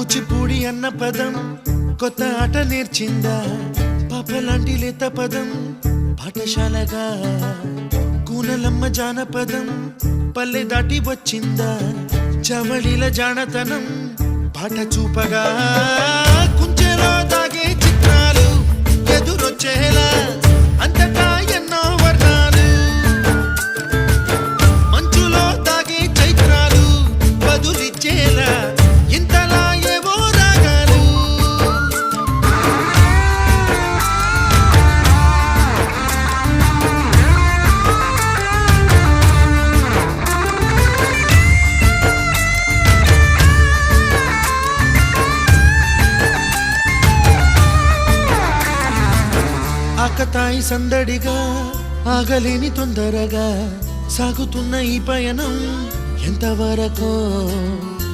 కూచిపూడి అన్న పదం కొత్త ఆట నేర్చిందా పాపలాంటి లేత పదం పాఠశాలగా కూనలమ్మ జానపదం పల్లె దాటి వచ్చిందా చవళిల జానతనం పాట చూపగా కుంచెలో దాగే చిత్రాలు ఎదురొచ్చేలా అంతటా ఎన్నో వర్ణాలు మంచులో దాగే చైత్రాలు బదులిచ్చేలా ఇంతలా ఏవో రాగాలు ఆకతాయి సందడిగా ఆగలేని తొందరగా సాగుతున్న ఈ పయనం ఎంతవరకో